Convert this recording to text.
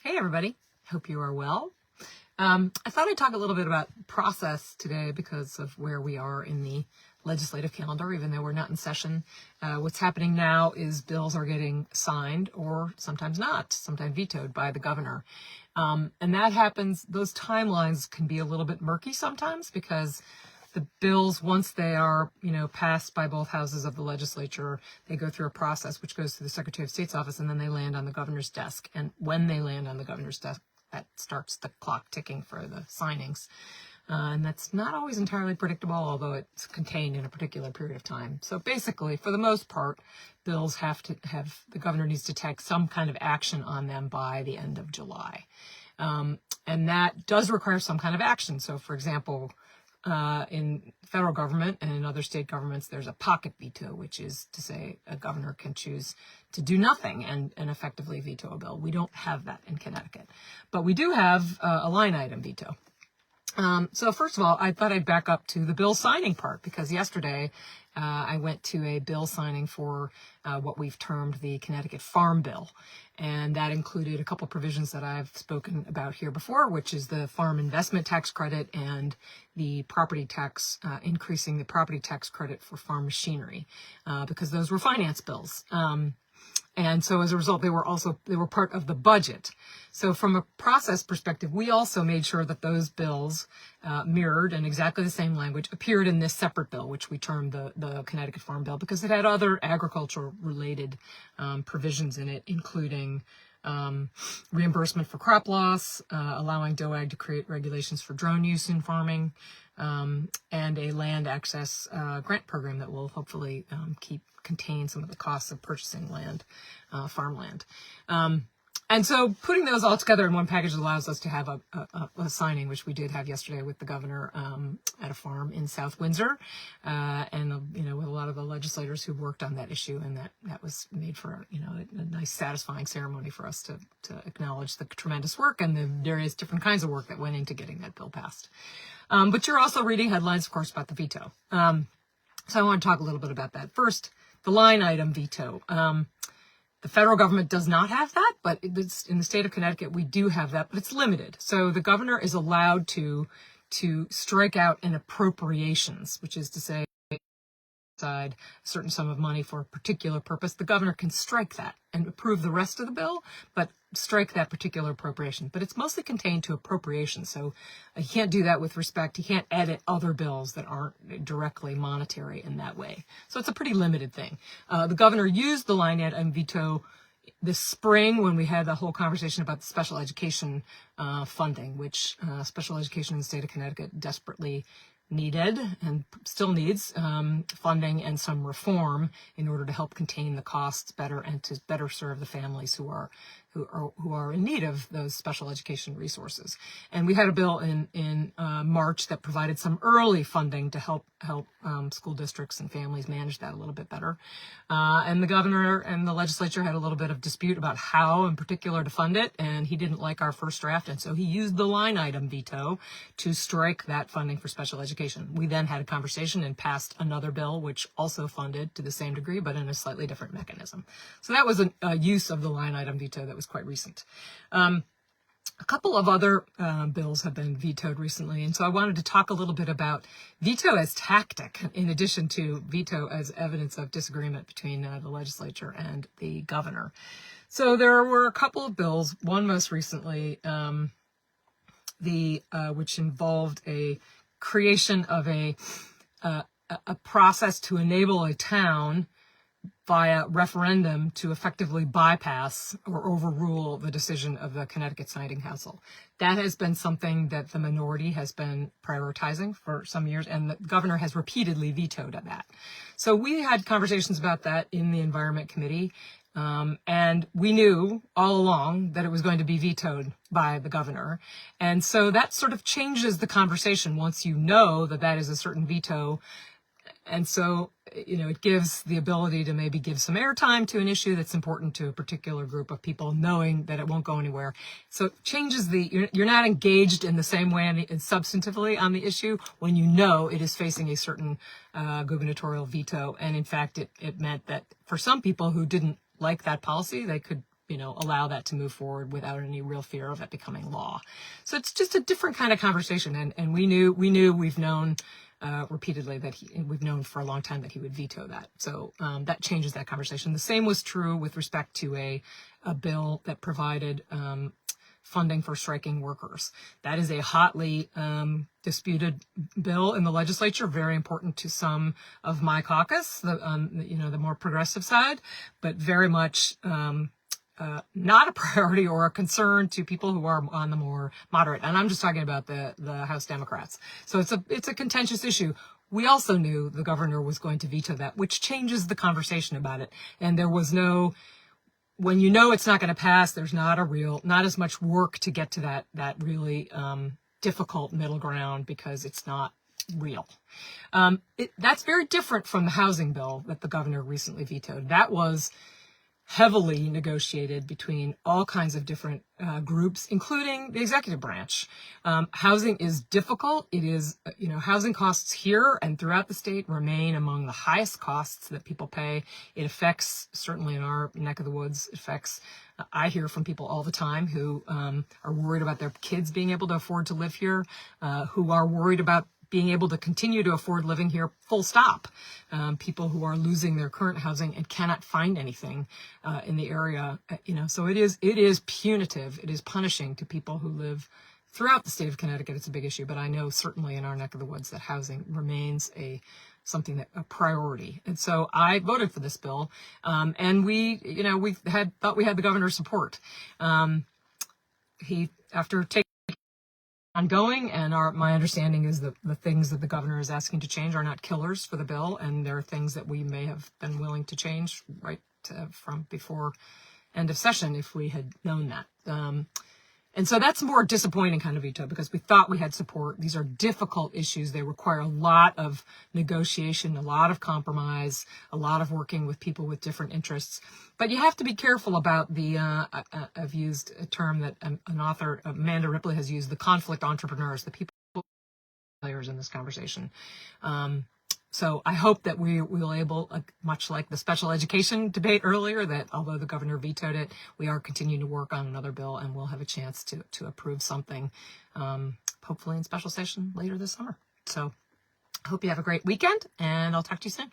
Hey everybody, hope you are well. I thought I'd talk a little bit about process today because of where we are in the legislative calendar, even though we're not in session. What's happening now is bills are getting signed or sometimes not, sometimes vetoed by the governor. And that happens, those timelines can be a little bit murky sometimes because the bills, once they are, passed by both houses of the legislature, they go through a process which goes to the Secretary of State's office, and then they land on the governor's desk. And when they land on the governor's desk, that starts the clock ticking for the signings. And that's not always entirely predictable, although it's contained in a particular period of time. So basically, for the most part, bills the governor needs to take some kind of action on them by the end of July. And that does require some kind of action. So, for example, in federal government and in other state governments, there's a pocket veto, which is to say a governor can choose to do nothing and effectively veto a bill. We don't have that in Connecticut, but we do have a line item veto. So first of all, I thought I'd back up to the bill signing part, because yesterday I went to a bill signing for what we've termed the Connecticut Farm Bill. And that included a couple provisions that I've spoken about here before, which is the farm investment tax credit and the property tax, increasing the property tax credit for farm machinery, because those were finance bills. And so as a result, they were part of the budget. So from a process perspective, we also made sure that those bills mirrored and exactly the same language appeared in this separate bill, which we termed the Connecticut Farm Bill, because it had other agriculture-related provisions in it, including reimbursement for crop loss, allowing DOAG to create regulations for drone use in farming, and a land access grant program that will hopefully contain some of the costs of purchasing land, farmland. And so putting those all together in one package allows us to have a signing, which we did have yesterday with the governor at a farm in South Windsor, and with a lot of the legislators who worked on that issue, and that was made for a nice, satisfying ceremony for us to acknowledge the tremendous work and the various different kinds of work that went into getting that bill passed. But you're also reading headlines, of course, about the veto. So I want to talk a little bit about that. First, the line item veto. The federal government does not have that, but in the state of Connecticut, we do have that, but it's limited. So the governor is allowed to strike out an appropriations, which is to say, aside a certain sum of money for a particular purpose. The governor can strike that and approve the rest of the bill, but strike that particular appropriation. But it's mostly contained to appropriations, so he can't do that with respect. He can't edit other bills that aren't directly monetary in that way. So it's a pretty limited thing. The governor used the line item veto this spring when we had the whole conversation about the special education funding, which special education in the state of Connecticut desperately needed and still needs funding and some reform in order to help contain the costs better and to better serve the families who are in need of those special education resources. And we had a bill in March that provided some early funding to help school districts and families manage that a little bit better. And the governor and the legislature had a little bit of dispute about how in particular to fund it, and he didn't like our first draft, and so he used the line item veto to strike that funding for special education. We then had a conversation and passed another bill which also funded to the same degree but in a slightly different mechanism. So that was a use of the line item veto that was quite recent. A couple of other bills have been vetoed recently, and so I wanted to talk a little bit about veto as tactic in addition to veto as evidence of disagreement between the legislature and the governor. So there were a couple of bills, one most recently, which involved a creation of a process to enable a town via referendum to effectively bypass or overrule the decision of the Connecticut Siting Council. That has been something that the minority has been prioritizing for some years, and the governor has repeatedly vetoed that. So we had conversations about that in the Environment Committee, and we knew all along that it was going to be vetoed by the governor. And so that sort of changes the conversation once you know that that is a certain veto. And so, it gives the ability to maybe give some airtime to an issue that's important to a particular group of people, knowing that it won't go anywhere. So it changes you're not engaged in the same way substantively on the issue when you know it is facing a certain gubernatorial veto. And in fact, it meant that for some people who didn't like that policy, they could allow that to move forward without any real fear of it becoming law. So it's just a different kind of conversation. And we've known repeatedly that we've known for a long time that he would veto that. So that changes that conversation. The same was true with respect to a bill that provided funding for striking workers. That is a hotly disputed bill in the legislature, very important to some of my caucus, the more progressive side, but very much not a priority or a concern to people who are on the more moderate. And I'm just talking about the House Democrats. So it's a contentious issue. We also knew the governor was going to veto that, which changes the conversation about it. And there was when it's not going to pass, there's not as much work to get to that really difficult middle ground because it's not real. That's very different from the housing bill that the governor recently vetoed. That was heavily negotiated between all kinds of different groups, including the executive branch. Housing is difficult. It is, housing costs here and throughout the state remain among the highest costs that people pay. It affects, certainly in our neck of the woods, I hear from people all the time who are worried about their kids being able to afford to live here, who are worried about being able to continue to afford living here, full stop. People who are losing their current housing and cannot find anything in the area. So it is punitive. It is punishing to people who live throughout the state of Connecticut. It's a big issue, but I know certainly in our neck of the woods that housing remains a priority. And so I voted for this bill, and we thought we had the governor's support. After taking ongoing, and my understanding is that the things that the governor is asking to change are not killers for the bill, and there are things that we may have been willing to change from before end of session if we had known that. And so that's a more disappointing kind of veto because we thought we had support. These are difficult issues. They require a lot of negotiation, a lot of compromise, a lot of working with people with different interests. But you have to be careful about I've used a term that an author, Amanda Ripley, has used, the conflict entrepreneurs, the people players in this conversation. So I hope that we will able, much like the special education debate earlier, that although the governor vetoed it, we are continuing to work on another bill and we'll have a chance to approve something, hopefully in special session later this summer. So I hope you have a great weekend and I'll talk to you soon.